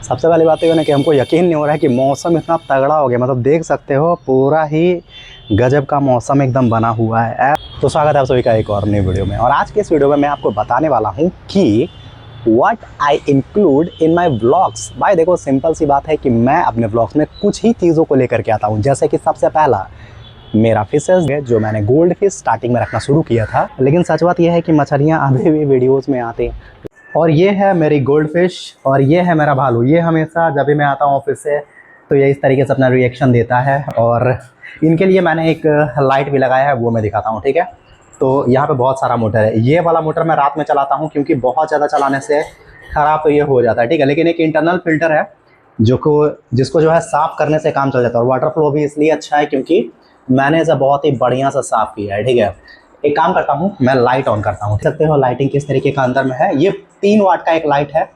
सबसे पहली बात तो ये ना कि हमको यकीन नहीं हो रहा है कि मौसम इतना तगड़ा हो गया। मतलब देख सकते हो पूरा ही गजब का मौसम एकदम बना हुआ है। तो स्वागत है आप सभी का एक और नई वीडियो में। और आज के इस वीडियो में मैं आपको बताने वाला हूँ कि what I include in my vlogs. भाई देखो, सिंपल सी बात है कि मैं अपने व्लॉग्स में कुछ ही चीज़ों को लेकर के आता हूँ। जैसे कि सबसे पहला मेरा फिशेस है, जो मैंने गोल्ड फिश स्टार्टिंग में रखना शुरू किया था, लेकिन सच बात यह है कि मछलियाँ अभी भी वीडियोज़ में आती हैं। और ये है मेरी गोल्ड फिश और ये है मेरा भालू। ये हमेशा जब भी मैं आता हूँ ऑफिस से तो ये इस तरीके से अपना रिएक्शन देता है। और इनके लिए मैंने एक लाइट भी लगाया है, वो मैं दिखाता हूँ, ठीक है। तो यहाँ पे बहुत सारा मोटर है। ये वाला मोटर मैं रात में चलाता हूँ क्योंकि बहुत ज़्यादा चलाने से ख़राब तो ये हो जाता है, ठीक है। लेकिन एक इंटरनल फिल्टर है जिसको जो है साफ़ करने से काम चल जाता है। और वाटर फ्लो भी इसलिए अच्छा है क्योंकि मैंने इसे बहुत ही बढ़िया से साफ़ किया है, ठीक है। एक काम करता हूँ, मैं लाइट ऑन करता हूँ। देख सकते हो लाइटिंग किस तरीके का अंदर में है। ये 3 वाट का एक लाइट है।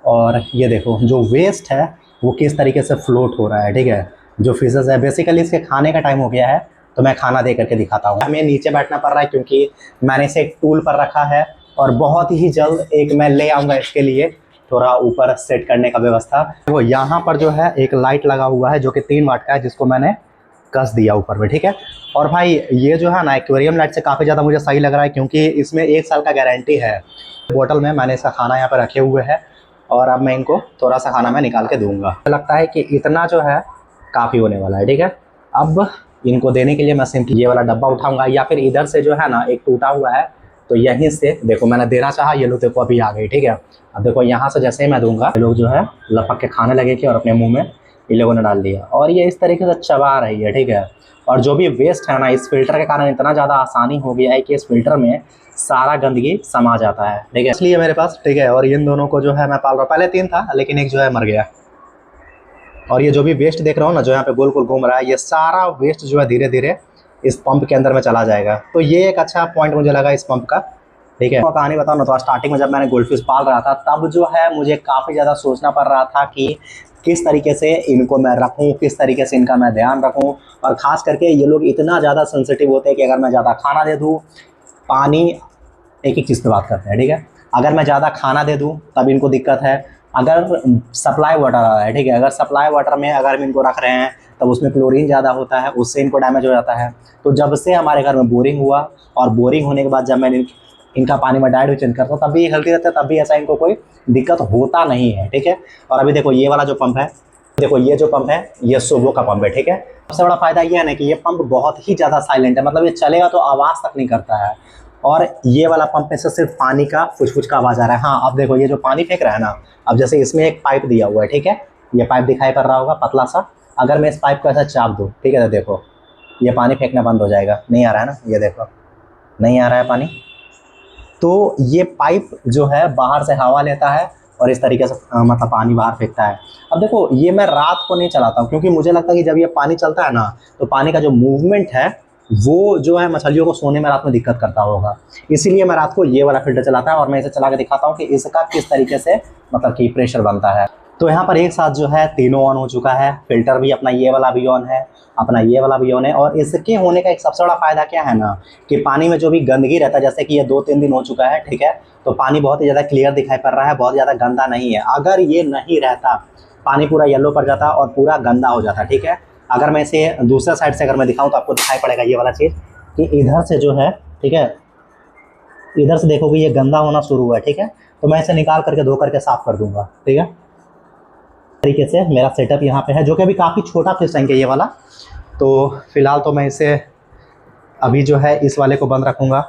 और ये देखो जो वेस्ट है वो किस तरीके से फ्लोट हो रहा है, ठीक है। जो फिशेस है बेसिकली इसके खाने का टाइम हो गया है तो मैं खाना दे करके दिखाता हूँ। हमें नीचे बैठना पड़ रहा है क्योंकि मैंने इसे एक टूल पर रखा है और बहुत ही जल्द एक मैं ले आऊँगा इसके लिए थोड़ा ऊपर सेट करने का व्यवस्था। वो यहाँ पर जो है एक लाइट लगा हुआ है जो कि 3 वाट का है, जिसको मैंने कस दिया ऊपर में, ठीक है। और भाई ये जो है ना एक्वेरियम लाइट से काफ़ी ज़्यादा मुझे सही लग रहा है क्योंकि इसमें 1 साल का गारंटी है। बोतल में मैंने इसका खाना यहाँ पर रखे हुए है और अब मैं इनको थोड़ा सा खाना मैं निकाल के दूंगा। लगता है कि इतना जो है काफ़ी होने वाला है, ठीक है। अब इनको देने के लिए मैं सिंपली ये वाला डब्बा उठाऊंगा या फिर इधर से जो है ना एक टूटा हुआ है तो यहीं से देखो मैंने देना चाहा, ये लोग देखो अभी आ गई, ठीक है। अब देखो यहाँ से जैसे ही मैं दूंगा ये लोग जो है लपक के खाने लगेगी और अपने मुँह में इन लोगों ने डाल दिया और ये इस तरीके से चबा रही है, ठीक है। और जो भी वेस्ट है ना, इस फिल्टर के कारण इतना ज़्यादा आसानी हो गया है कि इस फिल्टर में सारा गंदगी समा जाता है, ठीक है। इसलिए मेरे पास, ठीक है। और इन दोनों को जो है मैं पाल रहा हूँ। पहले 3 था लेकिन एक जो है मर गया। और ये जो भी वेस्ट देख रहा हूँ ना जो यहाँ पे गोल गोल घूम रहा है, ये सारा वेस्ट जो है धीरे धीरे इस पंप के अंदर में चला जाएगा। तो ये एक अच्छा पॉइंट मुझे लगा इस पंप का, ठीक है। कहानी बताऊँ ना तो स्टार्टिंग में जब मैंने गोल्ड फिश पाल रहा था तब जो है मुझे काफ़ी ज़्यादा सोचना पड़ रहा था कि किस तरीके से इनको मैं रखूँ, किस तरीके से इनका मैं ध्यान रखूँ। और ख़ास करके ये लोग इतना ज़्यादा सेंसिटिव होते हैं कि अगर मैं ज़्यादा खाना दे दूँ, पानी, एक चीज़ पे बात करते हैं, ठीक है। अगर मैं ज़्यादा खाना दे दूँ तब इनको दिक्कत है। अगर सप्लाई वाटर आ रहा है, ठीक है, अगर सप्लाई वाटर में अगर हम इनको रख रहे हैं तब उसमें क्लोरीन ज़्यादा होता है, उससे इनको डैमेज हो जाता है। तो जब से हमारे घर में बोरिंग हुआ और बोरिंग होने के बाद जब मैंने इनका पानी में डाइट चेंज करता हूँ तब भी हेल्थी रहता है, तब भी ऐसा इनको कोई दिक्कत होता नहीं है, ठीक है। और अभी देखो ये वाला जो पंप है, देखो ये जो पंप है ये सोबो का पंप है, ठीक है। सबसे बड़ा फायदा ये है ना कि ये पंप बहुत ही ज़्यादा साइलेंट है, मतलब ये चलेगा तो आवाज़ तक नहीं करता है। और ये वाला पंप में से सिर्फ पानी का फुच-फुच का आवाज़ आ रहा है। हाँ, अब देखो ये जो पानी फेंक रहा है ना, अब जैसे इसमें एक पाइप दिया हुआ है, ठीक है। ये पाइप दिखाई पड़ रहा होगा पतला सा। अगर मैं इस पाइप को ऐसा चाप दूँ, ठीक है, तो देखो ये पानी फेंकना बंद हो जाएगा। नहीं आ रहा है ना, ये देखो नहीं आ रहा है पानी। तो ये पाइप जो है बाहर से हवा लेता है और इस तरीके से मतलब पानी बाहर फेंकता है। अब देखो ये मैं रात को नहीं चलाता हूँ क्योंकि मुझे लगता है कि जब ये पानी चलता है ना तो पानी का जो मूवमेंट है वो जो है मछलियों को सोने में रात में दिक्कत करता होगा। इसीलिए मैं रात को ये वाला फिल्टर चलाता है और मैं इसे चला के दिखाता हूँ कि इसका किस तरीके से मतलब कि प्रेशर बनता है। तो यहाँ पर एक साथ जो है तीनों ऑन हो चुका है। फिल्टर भी अपना ये वाला भी ऑन है, अपना ये वाला भी ऑन है। और इसके होने का एक सबसे बड़ा फ़ायदा क्या है ना कि पानी में जो भी गंदगी रहता है, जैसे कि ये 2-3 दिन हो चुका है, ठीक है, तो पानी बहुत ही ज़्यादा क्लियर दिखाई पड़ रहा है, बहुत ज़्यादा गंदा नहीं है। अगर ये नहीं रहता पानी पूरा येलो पड़ जाता और पूरा गंदा हो जाता, ठीक है। अगर मैं इसे दूसरा साइड से अगर मैं दिखाऊँ तो आपको दिखाई पड़ेगा ये वाला चीज़ कि इधर से जो है, ठीक है, इधर से देखोगे ये गंदा होना शुरू हुआ है, ठीक है। तो मैं इसे निकाल करके धो करके साफ़ कर दूँगा, ठीक है। तरीके से मेरा सेटअप यहाँ पे है जो कि अभी काफ़ी छोटा फिश टैंक है ये वाला। तो फिलहाल तो मैं इसे अभी जो है इस वाले को बंद रखूँगा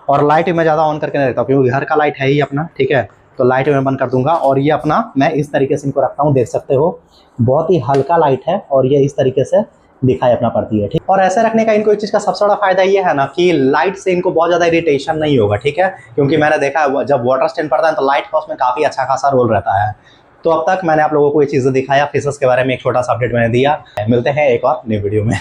और लाइट मैं ज़्यादा ऑन करके नहीं रखता क्योंकि घर का लाइट है ही अपना, ठीक है। तो लाइट मैं बंद कर दूंगा और ये अपना मैं इस तरीके से इनको रखता हूँ, देख सकते हो बहुत ही हल्का लाइट है और ये इस तरीके से दिखाई अपना पड़ती है, ठीक। और ऐसे रखने का इनको एक चीज़ का सबसे बड़ा फायदा ये है ना कि लाइट से इनको बहुत ज़्यादा इरिटेशन नहीं होगा, ठीक है। क्योंकि मैंने देखा है जब वाटर स्टैंड पड़ता है तो लाइट का उसमें काफ़ी अच्छा खासा रोल रहता है। तो अब तक मैंने आप लोगों को ये चीज़ें दिखाया, फिशेस के बारे में एक छोटा सा अपडेट मैंने दिया। मिलते हैं एक और नई वीडियो में।